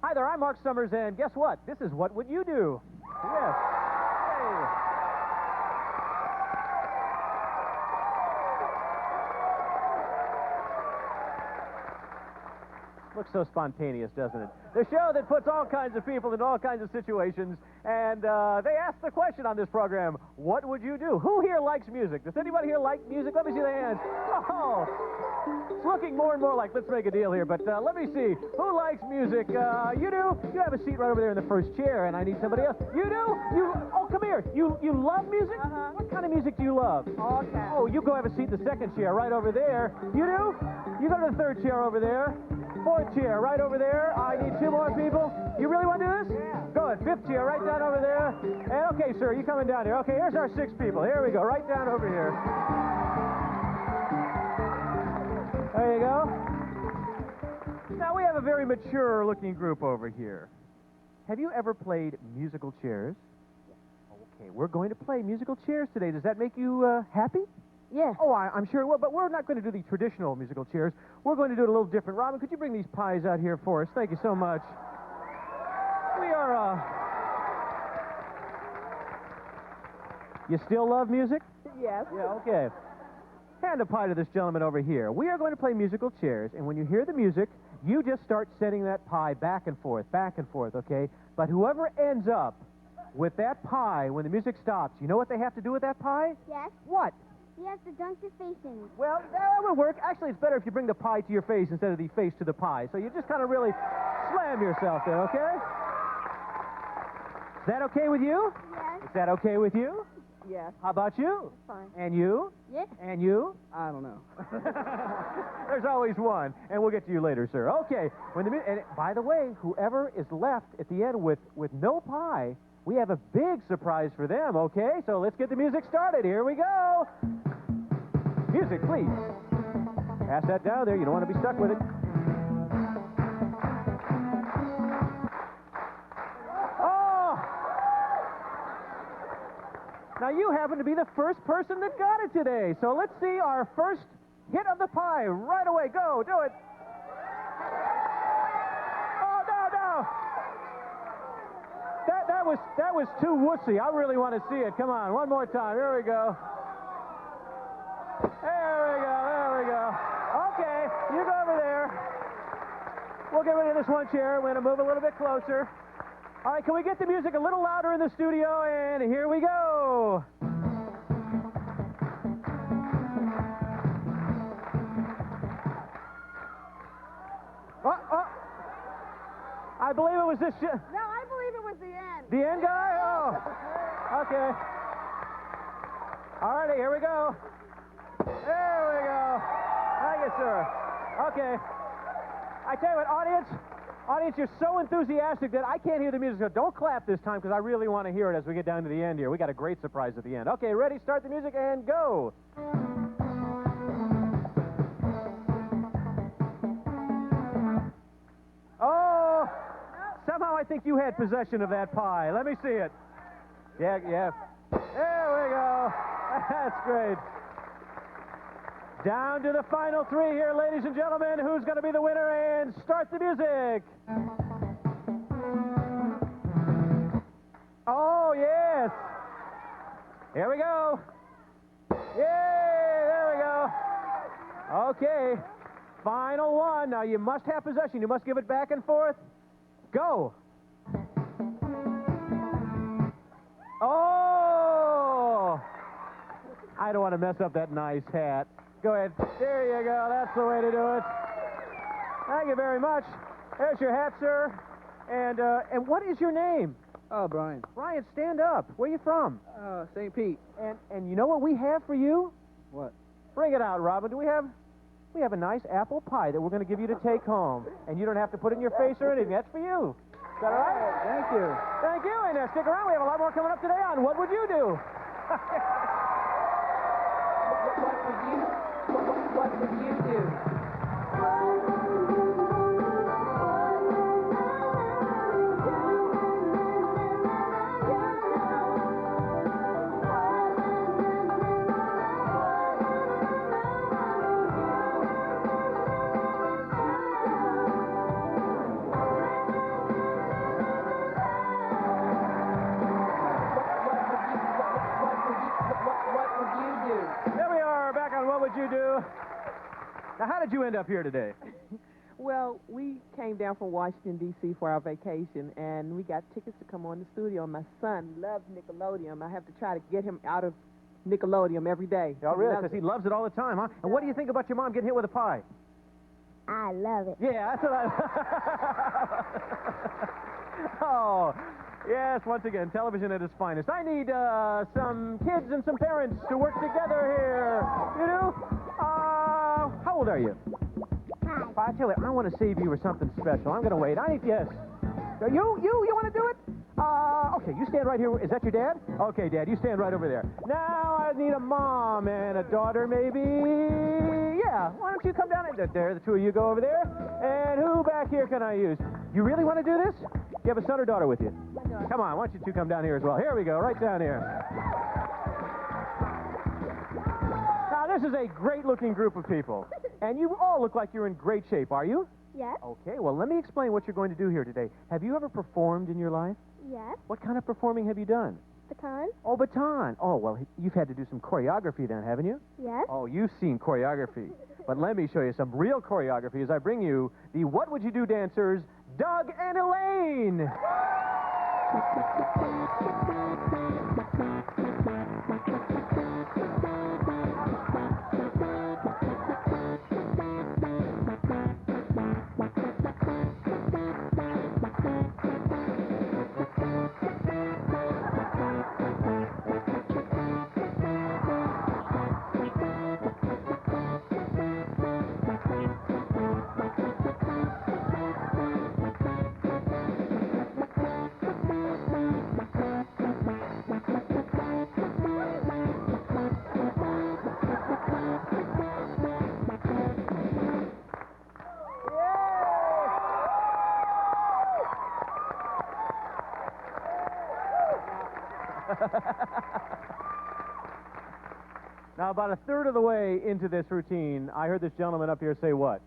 Hi there, I'm Mark Summers, and guess what? This is What Would You Do? Yes. Hey. Looks so spontaneous, doesn't it? The show that puts all kinds of people in all kinds of situations, and they ask the question on this program, what would you do? Who here likes music? Does anybody here like music? Let me see the hands. Oh, it's looking more and more like, let's make a deal here, but let me see. Who likes music? You do? You have a seat right over there in the first chair, and I need somebody else. You do? Oh, come here. You love music? Uh-huh. What kind of music do you love? All kinds. Oh, you go have a seat in the second chair right over there. You do? You go to the third chair over there. Fourth chair right over there. I need two more people. You really want to do this? Yeah. Good. Fifth chair right down over there. And okay, sir, you coming down here. Okay, here's our six people. Here we go. Right down over here. There you go. Now, we have a very mature-looking group over here. Have you ever played musical chairs? Okay, we're going to play musical chairs today. Does that make you happy? Yeah. Oh, I'm sure it will, but we're not going to do the traditional musical chairs. We're going to do it a little different. Robin, could you bring these pies out here for us? Thank you so much. We are, You still love music? Yes. Yeah, okay. Hand a pie to this gentleman over here. We are going to play musical chairs, and when you hear the music, you just start sending that pie back and forth, okay? But whoever ends up with that pie when the music stops, you know what they have to do with that pie? Yes, What? he has to dunk his face in it. Well, that would work. Actually, it's better if you bring the pie to your face instead of the face to the pie. So you just kind of really slam yourself there, okay? Is that okay with you? Yes, Is that okay with you? Yes. How about you? fine. And you? Yes. And you? I don't know. There's always one, and we'll get to you later, sir. Okay. And by the way, whoever is left at the end with no pie, we have a big surprise for them, okay? So let's get the music started. Here we go. Music, please. Pass that down there. You don't want to be stuck with it. Oh! Now, you happen to be the first person that got it today. So let's see our first hit of the pie right away. Go, do it. Oh, no. That was too wussy. I really want to see it. Come on, one more time. Here we go. There we go. Okay, you go over there. We'll get rid of this one chair. We're going to move a little bit closer. All right, can we get the music a little louder in the studio? And here we go. Oh. I believe it was this... No, I believe it was the end. The end guy? Oh. Okay. All righty, here we go. There we go. Thank you, sir. Okay. I tell you what, audience, you're so enthusiastic that I can't hear the music. So don't clap this time because I really want to hear it as we get down to the end here. We got a great surprise at the end. Okay, ready? Start the music and go. Oh, somehow I think you had possession of that pie. Let me see it. Yeah. There we go. That's great. Down to the final three here, ladies and gentlemen. Who's going to be the winner? And start the music. Oh, yes. Here we go. Yay, there we go. Okay, final one. Now, you must have possession. You must give it back and forth. Go. Oh! I don't want to mess up that nice hat. Go ahead. There you go. That's the way to do it. Thank you very much. There's your hat, sir. And what is your name? Oh, Brian. Brian, stand up. Where are you from? St. Pete. And you know what we have for you? What? Bring it out, Robin. We have a nice apple pie that we're going to give you to take home. And you don't have to put it in your face or anything. That's for you. Is that all right? Thank you. Thank you. And stick around. We have a lot more coming up today on What Would You Do? What would you do? Now, how did you end up here today? Well, we came down from Washington, D.C. for our vacation, and we got tickets to come on the studio. My son loves Nickelodeon. I have to try to get him out of Nickelodeon every day. Oh, really? Because he loves it all the time, huh? And what do you think about your mom getting hit with a pie? I love it. Yeah, that's what I... Oh, yes, once again, television at its finest. I need some kids and some parents to work together here. You know? How old are you? 5. I tell you, I want to save you for something special. I'm going to wait. Yes. You want to do it? Okay, you stand right here. Is that your dad? Okay, Dad, you stand right over there. Now I need a mom and a daughter, maybe. Yeah, why don't you come down and there, the two of you go over there. And who back here can I use? You really want to do this? You have a son or daughter with you? My daughter. Come on, why don't you two come down here as well? Here we go, right down here. Now, this is a great-looking group of people. And you all look like you're in great shape, are you? Yes. Okay, well, let me explain what you're going to do here today. Have you ever performed in your life? Yes. What kind of performing have you done? Baton. Oh, baton. Oh, well, you've had to do some choreography then, haven't you? Yes. Oh, you've seen choreography. But let me show you some real choreography as I bring you the What Would You Do dancers, Doug and Elaine. Now, about a third of the way into this routine, I heard this gentleman up here say what?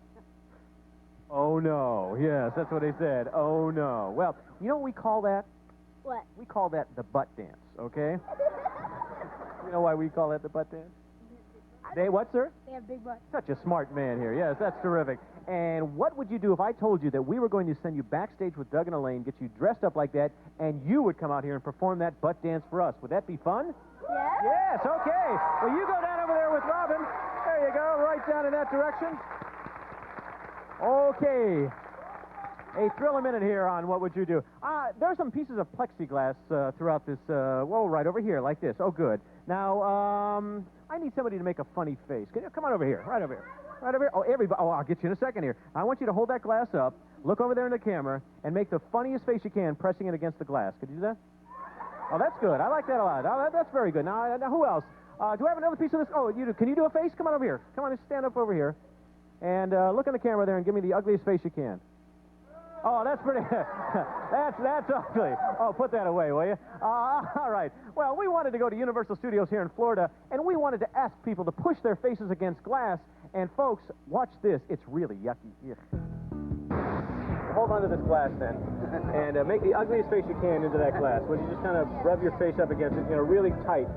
Oh, no. Yes, that's what he said. Oh, no. Well, you know what we call that? What? We call that the butt dance, okay? You know why we call that the butt dance? They what, sir? They have big butts. Such a smart man here. Yes, that's terrific. And what would you do if I told you that we were going to send you backstage with Doug and Elaine, get you dressed up like that, and you would come out here and perform that butt dance for us? Would that be fun? Yes. Yes, okay. Well, you go down over there with Robin. There you go, right down in that direction. Okay. A thrill a minute here on What Would You Do? There are some pieces of plexiglass throughout this, well, right over here, like this. Oh, good. Now, I need somebody to make a funny face. Can you come on over here, right over here. Right over here. Oh, everybody. Oh, I'll get you in a second here. I want you to hold that glass up, look over there in the camera, and make the funniest face you can pressing it against the glass. Could you do that? Oh, that's good. I like that a lot. Oh, that's very good. Now, who else? Do I have another piece of this? Oh, you do. Can you do a face? Come on over here. Come on, just stand up over here. And look in the camera there and give me the ugliest face you can. Oh, that's pretty... that's ugly. Oh, put that away, will you? All right. Well, we wanted to go to Universal Studios here in Florida, and we wanted to ask people to push their faces against glass. And, folks, watch this. It's really yucky. Ugh. Hold on to this glass, then, and make the ugliest face you can into that glass. Would you just kind of rub your face up against it, really tight?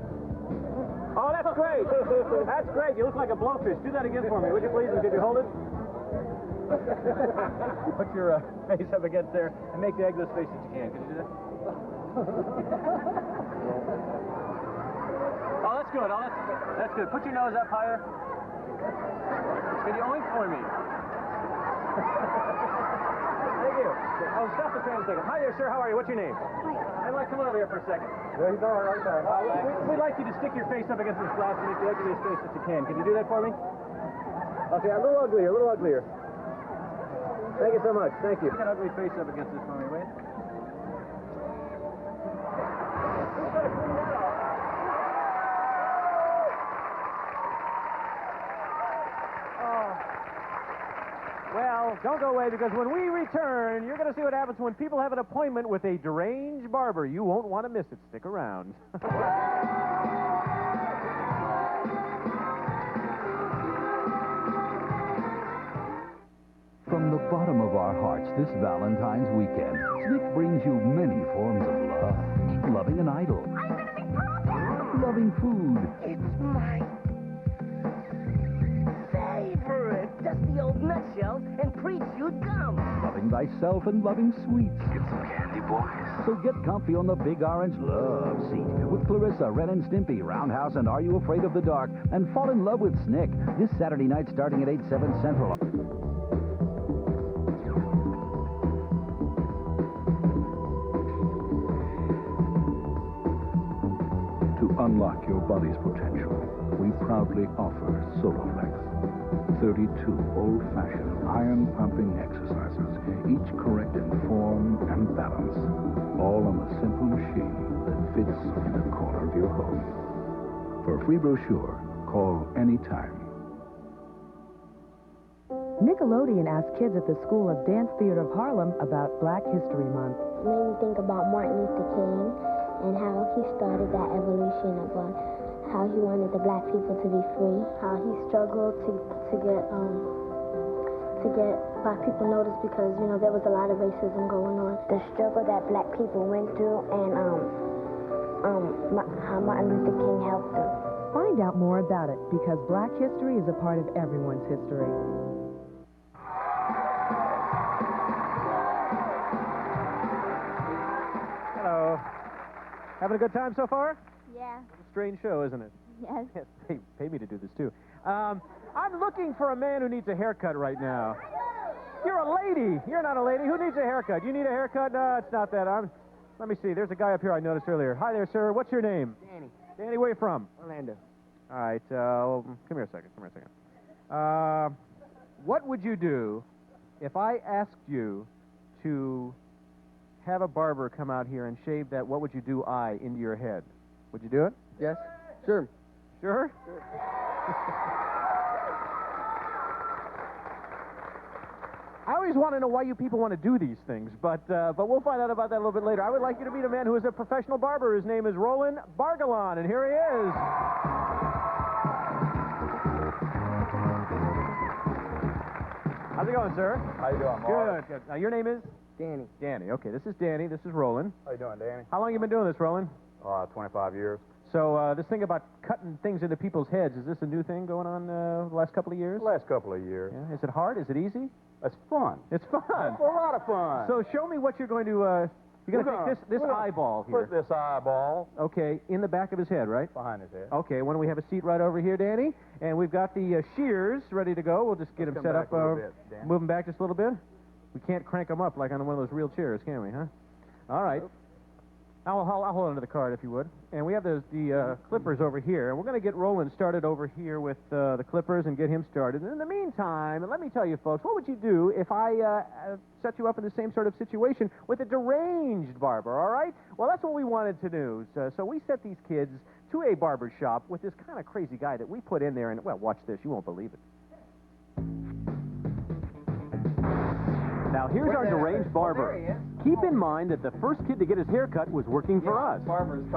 Oh, that's great. That's great. You look like a blowfish. Do that again for me, would you please? And could you hold it? Put your face up against there and make the ugliest face that you can. Could you do that? Oh, that's good. Oh, that's good. Put your nose up higher. Can you oink for me? Thank you. Oh, stop the train a second. Hi there, sir. How are you? What's your name? Hi. I'd like to come over here for a second. There you go, right there. We'd like you to stick your face up against this glass and make the ugliest face that you can. Can you do that for me? Okay, a little uglier, a little uglier. Thank you so much. Thank you. Put that ugly face up against this for me, will you? Well, don't go away, because when we return, you're going to see what happens when people have an appointment with a deranged barber. You won't want to miss it. Stick around. From the bottom of our hearts this Valentine's weekend, Snick brings you many forms of love. Loving an idol. I'm gonna be perfect. Loving food. It's my favorite. for a dusty old nutshell and preach you dumb. Loving thyself and loving sweets. Get some candy, boys. So get comfy on the big orange love seat with Clarissa, Ren and Stimpy, Roundhouse, and Are You Afraid of the Dark? And fall in love with Snick this Saturday night starting at 8/7 Central. To unlock your body's potential, we proudly offer Soloflex. 32 old-fashioned iron-pumping exercises, each correct in form and balance, all on a simple machine that fits in the corner of your home. For a free brochure, call anytime. Nickelodeon asked kids at the School of Dance Theater of Harlem about Black History Month. It made me think about Martin Luther King and how he started that evolution of how he wanted the black people to be free, how he struggled to get black people noticed because, you know, there was a lot of racism going on. The struggle that black people went through and how Martin Luther King helped them. Find out more about it because Black history is a part of everyone's history. Hello. Having a good time so far? Yeah. It's a strange show, isn't it? Yes. Yes, they pay me to do this, too. I'm looking for a man who needs a haircut right now. You're a lady. You're not a lady. Who needs a haircut? You need a haircut? No, it's not that. Let me see. There's a guy up here I noticed earlier. Hi there, sir. What's your name? Danny. Danny, where you from? Orlando. All right. Come here a second. What would you do if I asked you to have a barber come out here and shave that what would you do eye into your head? Would you do it? Yes. Sure. Sure? I always want to know why you people want to do these things, but we'll find out about that a little bit later. I would like you to meet a man who is a professional barber. His name is Roland Bargalon, and here he is. How's it going, sir? How you doing, Mark? Good. Now, your name is? Danny. Danny. Okay, this is Danny. This is Roland. How you doing, Danny? How long you been doing this, Roland? 25 years. So this thing about cutting things into people's heads, is this a new thing going on the last couple of years? The last couple of years. Yeah. Is it hard? Is it easy? It's fun. It's fun. It's a lot of fun. So show me what you're going to, you're going to take this eyeball here. Put this eyeball. Okay, in the back of his head, right? Behind his head. Okay, why don't we have a seat right over here, Danny? And we've got the shears ready to go. We'll just get them set up. Bit, move them back just a little bit. We can't crank them up like on one of those real chairs, can we, huh? All right. I'll hold on to the card, if you would. And we have the clippers over here. And we're going to get Roland started over here with the clippers and get him started. And in the meantime, let me tell you, folks, what would you do if I set you up in the same sort of situation with a deranged barber, all right? Well, that's what we wanted to do. So we set these kids to a barber shop with this kind of crazy guy that we put in there. And, well, watch this. You won't believe it. Now, here's our deranged barber. Keep in mind that the first kid to get his hair cut was working for us.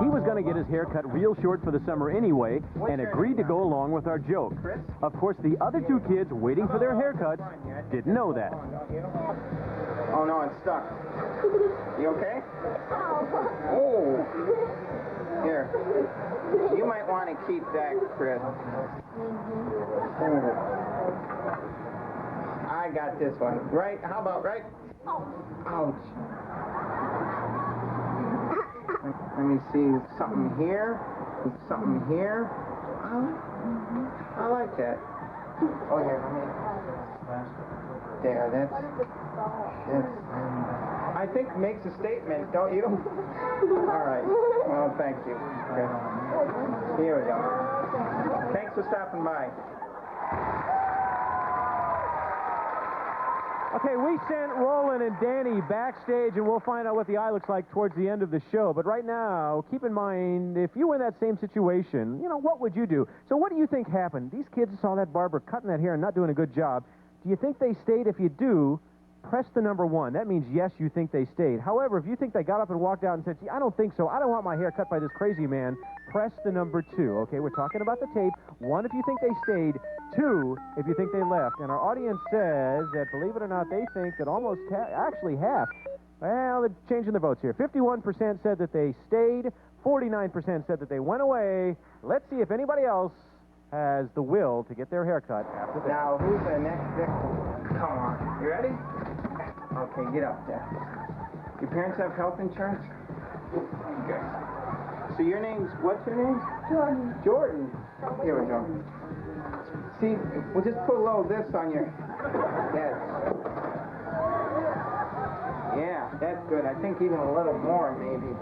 He was going to get his hair cut real short for the summer anyway and agreed to go along with our joke. Of course, the other two kids waiting for their haircuts didn't know that. Oh, no, it's stuck. You okay? Oh. Here. You might want to keep that, Chris. I got this one. Right? How about right? Ouch. Let me see. Something here. Something here. I like that. Oh, here. Let me. There. That's. I think makes a statement, don't you? All right. Well, thank you. Okay. Here we go. Thanks for stopping by. Okay, we sent Roland and Danny backstage, and we'll find out what the eye looks like towards the end of the show. But right now, keep in mind, if you were in that same situation, you know, what would you do? So what do you think happened? These kids saw that barber cutting that hair and not doing a good job. Do you think they stayed? If you do, press the number 1. That means, yes, you think they stayed. However, if you think they got up and walked out and said, gee, I don't think so. I don't want my hair cut by this crazy man. Press the number 2. Okay, we're talking about the tape. 1, if you think they stayed. 2, if you think they left. And our audience says that, believe it or not, they think that almost actually half. Well, they're changing the votes here. 51% said that they stayed. 49% said that they went away. Let's see if anybody else has the will to get their hair cut after this. Now, who's the next victim? Come on. You ready? Okay, get up there. Your parents have health insurance? Good. So your name's, what's your name? Jordan. Jordan. Here we go. See, we'll just put a little of this on your head. Yeah, that's good. I think even a little more, maybe.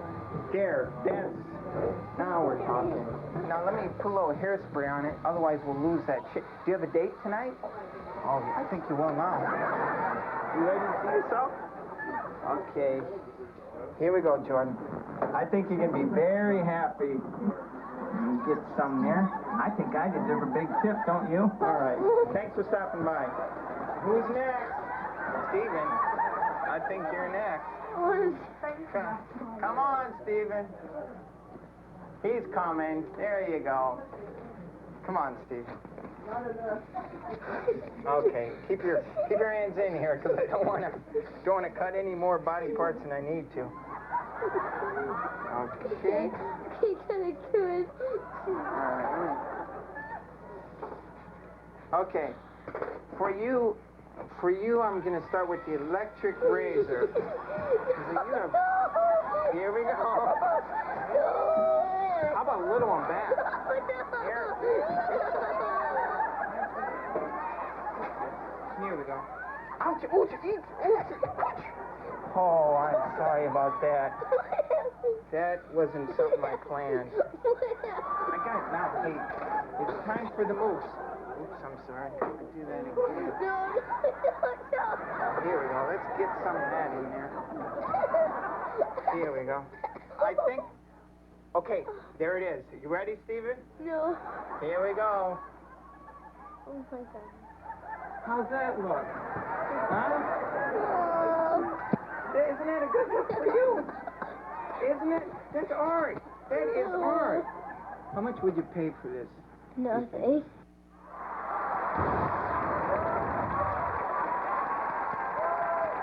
There, that's... Now we're talking. Now let me put a little hairspray on it, otherwise we'll lose that shit. Do you have a date tonight? Oh, I think you will now. You ready to see yourself? Okay. Here we go, Jordan. I think you can be very happy. You get some there. I think I deserve a big tip, don't you? All right. Thanks for stopping by. Who's next? Steven. I think you're next. Come on, Steven. He's coming. There you go. Come on, Steve. Okay, keep your hands in here because I don't want to cut any more body parts than I need to. Okay. He's gonna do it. Okay. For you, I'm gonna start with the electric razor. Here we go. How about a little one back? Here we go. Ouch, ouch, ouch. Oh, I'm sorry about that. That wasn't something I planned. I got it now. Hey, it's time for the moves. Oops, I'm sorry. I'll do that again. Here we go. Let's get some of that in there. Here we go. I think... Okay, there it is. You ready, Steven? No. Here we go. Oh my God. How's that look? Huh? Isn't that a good look for you? Isn't it? That's art. That is art. How much would you pay for this? Nothing.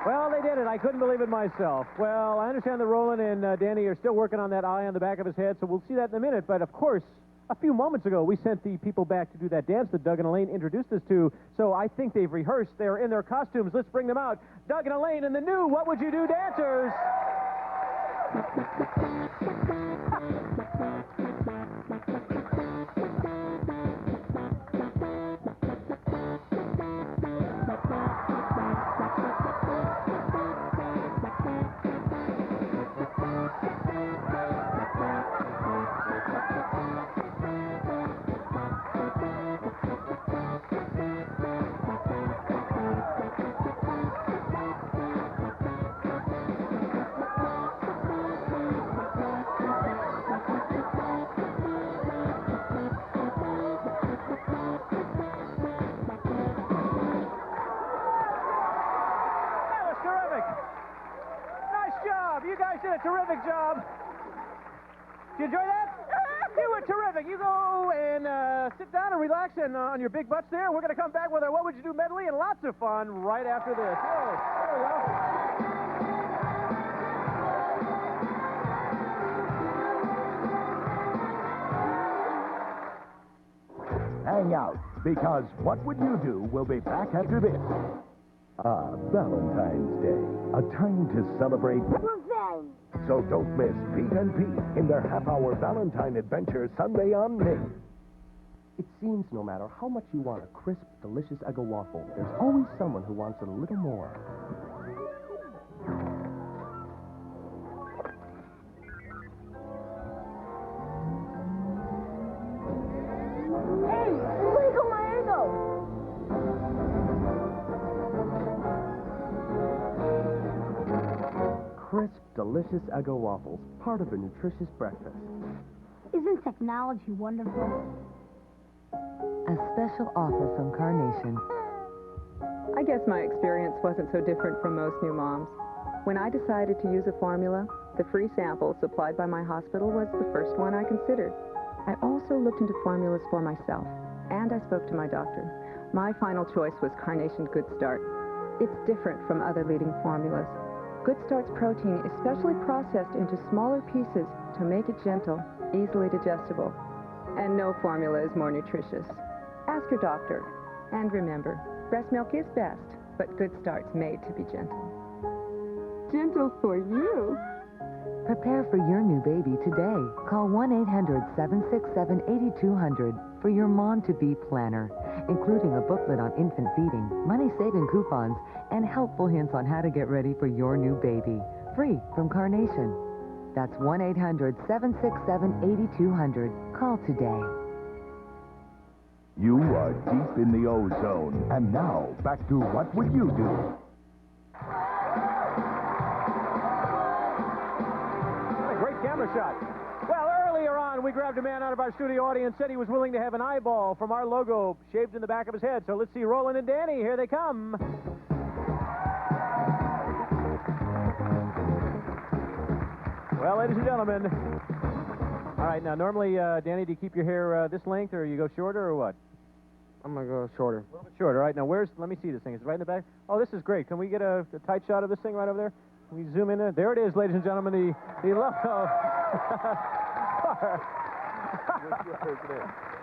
Well, they did it. I couldn't believe it myself. Well, I understand that Roland and Danny are still working on that eye on the back of his head, so we'll see that in a minute. But, of course, a few moments ago, we sent the people back to do that dance that Doug and Elaine introduced us to, so I think they've rehearsed. They're in their costumes. Let's bring them out. Doug and Elaine and the new What Would You Do dancers. You guys did a terrific job. Did you enjoy that? You were terrific. You go and sit down and relax and on your big butts there. We're going to come back with our What Would You Do medley and lots of fun right after this. Yay. There we go. Hang out, because What Would You Do will be back after this. Valentine's Day, a time to celebrate. So don't miss Pete and Pete in their half-hour Valentine adventure Sunday on Nick. It seems no matter how much you want a crisp, delicious egg waffle, there's always someone who wants it a little more. Hey, look at my ego. Crisp, delicious Eggo waffles, part of a nutritious breakfast. Isn't technology wonderful? A special offer from Carnation. I guess my experience wasn't so different from most new moms. When I decided to use a formula, the free sample supplied by my hospital was the first one I considered. I also looked into formulas for myself, and I spoke to my doctor. My final choice was Carnation Good Start. It's different from other leading formulas. Good Start's protein is specially processed into smaller pieces to make it gentle, easily digestible. And no formula is more nutritious. Ask your doctor. And remember, breast milk is best, but Good Start's made to be gentle. Gentle for you. Prepare for your new baby today. Call 1-800-767-8200 for your mom-to-be planner, including a booklet on infant feeding, money-saving coupons, and helpful hints on how to get ready for your new baby. Free from Carnation. That's 1-800-767-8200. Call today. You are deep in the ozone. And now, back to What Would You Do? What a great camera shot. Well, earlier on, we grabbed a man out of our studio audience, said he was willing to have an eyeball from our logo shaved in the back of his head. So let's see Roland and Danny. Here they come. Well, ladies and gentlemen. All right, now, normally, Danny, do you keep your hair this length, or you go shorter, or what? I'm going to go shorter. A little bit shorter. All right, now, let me see this thing. Is it right in the back? Oh, this is great. Can we get a tight shot of this thing right over there? Can we zoom in there? There it is, ladies and gentlemen, the logo.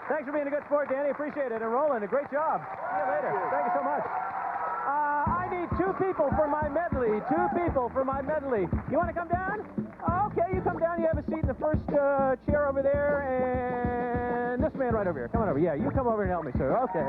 Thanks for being a good sport, Danny. Appreciate it. And Roland, a great job. See you later. Thank you so much. I need 2 people for my medley. 2 people for my medley. You want to come down? Okay, you come down. You have a seat in the first chair over there, and this man right over here. Come on over. Yeah, you come over and help me, sir. Okay.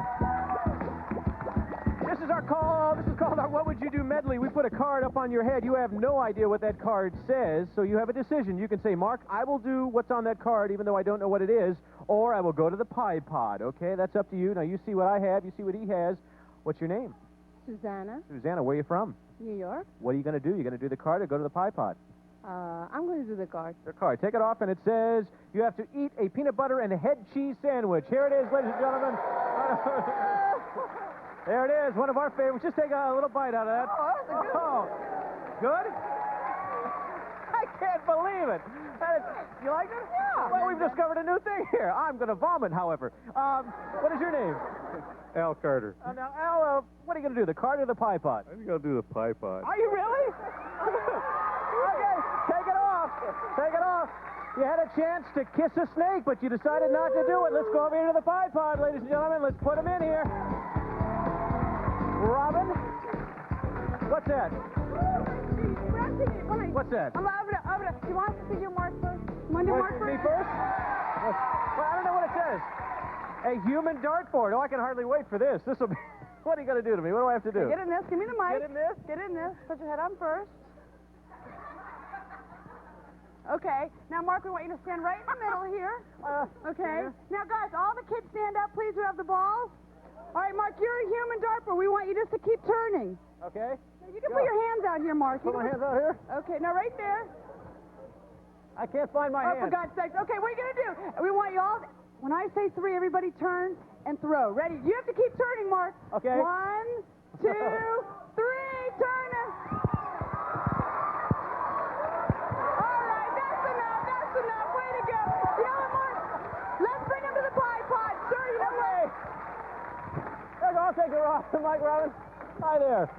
This is our call. This is called our What Would You Do medley. We put a card up on your head. You have no idea what that card says, so you have a decision. You can say, Mark, I will do what's on that card, even though I don't know what it is, or I will go to the Pie Pod. Okay, that's up to you. Now, you see what I have. You see what he has. What's your name? Susanna. Susanna, where are you from? New York. What are you going to do? You going to do the card or go to the Pie Pod? I'm going to do the card. The card. Take it off, and it says you have to eat a peanut butter and head cheese sandwich. Here it is, ladies and gentlemen. There it is, one of our favorites. Just take a little bite out of that. Oh, that's a good one. Good? I can't believe it. You like it? Yeah. Well, we've discovered a new thing here. I'm going to vomit, however. What is your name? Al Carter. Now, Al, what are you going to do, the card or the Pie Pod? I think I'll do the Pie Pod. Are you really? Okay, take it off. Take it off. You had a chance to kiss a snake, but you decided not to do it. Let's go over here to the Pie Pod, ladies and gentlemen. Let's put him in here. Robin? What's that? What's that? You want to see your mark first? You want to do mark first? Me first? Well, I don't know what it says. A human dartboard. Oh, I can hardly wait for this. This will be... What are you going to do to me? What do I have to do? Get in this. Give me the mic. Get in this? Get in this. Put your head on first. Okay. Now, Mark, we want you to stand right in the middle here. Okay. Now, guys, all the kids stand up, please, who have the balls. All right, Mark, you're a human dartboard. We want you just to keep turning. Okay. You can put your hands out here, Mark. Put my hands out here? Okay, now right there. I can't find my Oh, hands. for God's sakes. Okay, what are you going to do? We want you all... When I say 3, everybody turn and throw. Ready? You have to keep turning, Mark. Okay. 1, 2, 3, turn it. All right, that's enough. That's enough. Way to go. You know what, Mark? Let's bring him to the Pie Pod. Sure, you know what? There you go. I'll take the mic, Robin. Hi there.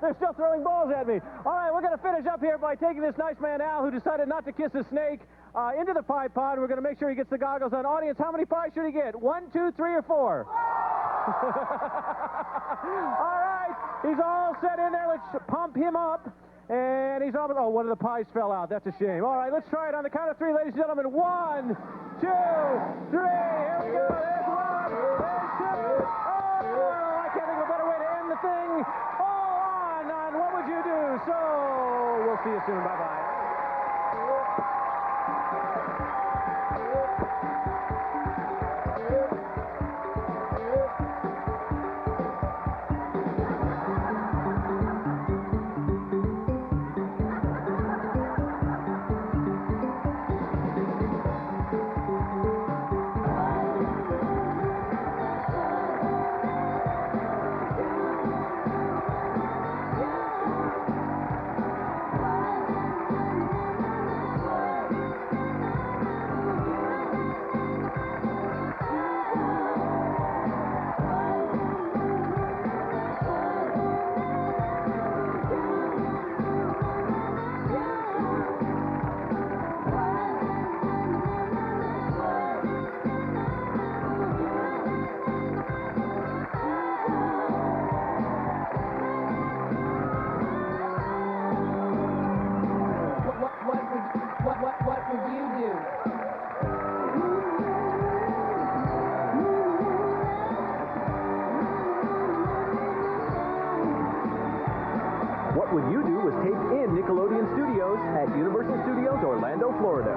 They're still throwing balls at me. All right, we're going to finish up here by taking this nice man, Al, who decided not to kiss a snake, into the Pie Pod. We're going to make sure he gets the goggles on. Audience, how many pies should he get? 1, 2, 3, or 4? All right, he's all set in there. Let's pump him up. And he's almost... Oh, one of the pies fell out. That's a shame. All right, let's try it on the count of 3, ladies and gentlemen. 1, 2, 3. Here we go. There's 1. There's 2. Oh, I can't think of a better way to end the thing. On What Would You Do? So, we'll see you soon. Bye-bye. What Would You Do was taped in Nickelodeon Studios at Universal Studios, Orlando, Florida.